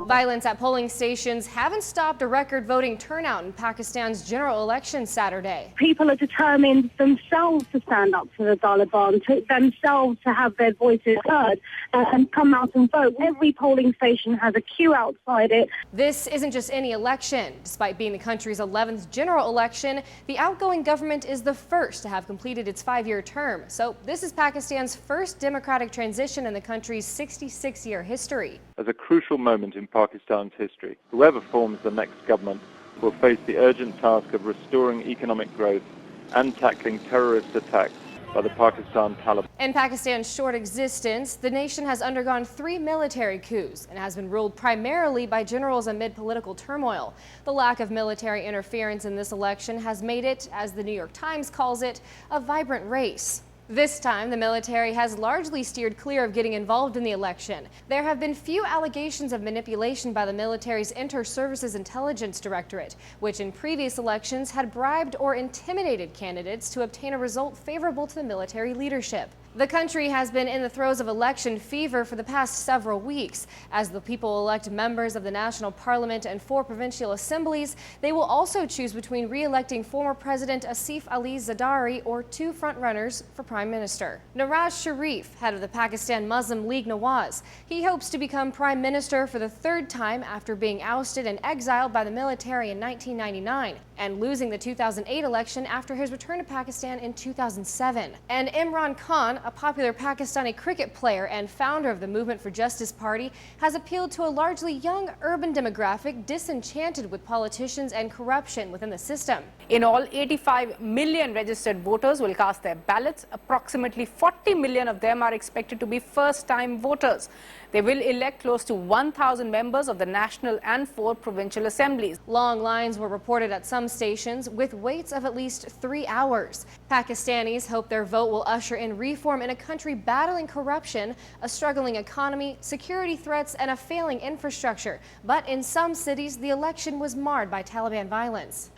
Violence at polling stations haven't stopped a record voting turnout in Pakistan's general election Saturday. People are determined themselves to stand up for the Taliban, themselves to have their voices heard and come out and vote. Every polling station has a queue outside it. This isn't just any election. Despite being the country's 11th general election, the outgoing government is the first to have completed its 5-year term. So this is Pakistan's first democratic transition in the country's 66-year history. As a crucial moment in Pakistan's history, whoever forms the next government will face the urgent task of restoring economic growth and tackling terrorist attacks by the Pakistan Taliban. In Pakistan's short existence, the nation has undergone 3 military coups and has been ruled primarily by generals amid political turmoil. The lack of military interference in this election has made it, as the New York Times calls it, a vibrant race. This time, the military has largely steered clear of getting involved in the election. There have been few allegations of manipulation by the military's Inter-Services Intelligence Directorate, which in previous elections had bribed or intimidated candidates to obtain a result favorable to the military leadership. The country has been in the throes of election fever for the past several weeks. As the people elect members of the national parliament and 4 provincial assemblies, they will also choose between re-electing former President Asif Ali Zardari or 2 frontrunners for Prime Minister. Nawaz Sharif, head of the Pakistan Muslim League Nawaz, he hopes to become Prime Minister for the 3rd time after being ousted and exiled by the military in 1999 and losing the 2008 election after his return to Pakistan in 2007. And Imran Khan, a popular Pakistani cricket player and founder of the Movement for Justice Party, has appealed to a largely young urban demographic disenchanted with politicians and corruption within the system. In all, 85 million registered voters will cast their ballots. Approximately 40 million of them are expected to be first-time voters. They will elect close to 1,000 members of the national and 4 provincial assemblies. Long lines were reported at some stations, with waits of at least 3 hours. Pakistanis hope their vote will usher in reform in a country battling corruption, a struggling economy, security threats, and a failing infrastructure. But in some cities, the election was marred by Taliban violence.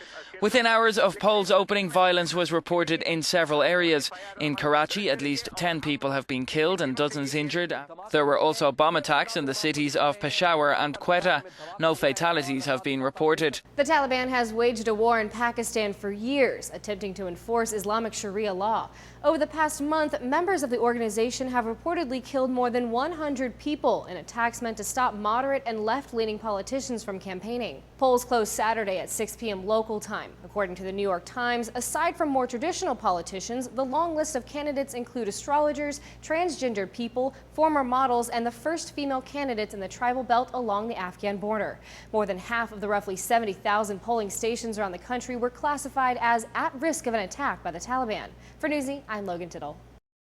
Within hours of polls opening, violence was reported in several areas. In Karachi, at least 10 people have been killed and dozens injured. There were also bomb attacks in the cities of Peshawar and Quetta. No fatalities have been reported. The Taliban has waged a war in Pakistan for years, attempting to enforce Islamic Sharia law. Over the past month, members of the organization have reportedly killed more than 100 people in attacks meant to stop moderate and left-leaning politicians from campaigning. Polls closed Saturday at 6 p.m. local time. According to the New York Times, aside from more traditional politicians, the long list of candidates include astrologers, transgendered people, former models, and the first female candidates in the tribal belt along the Afghan border. More than half of the roughly 70,000 polling stations around the country were classified as at risk of an attack by the Taliban. For Newsy, I'm Logan Tittle.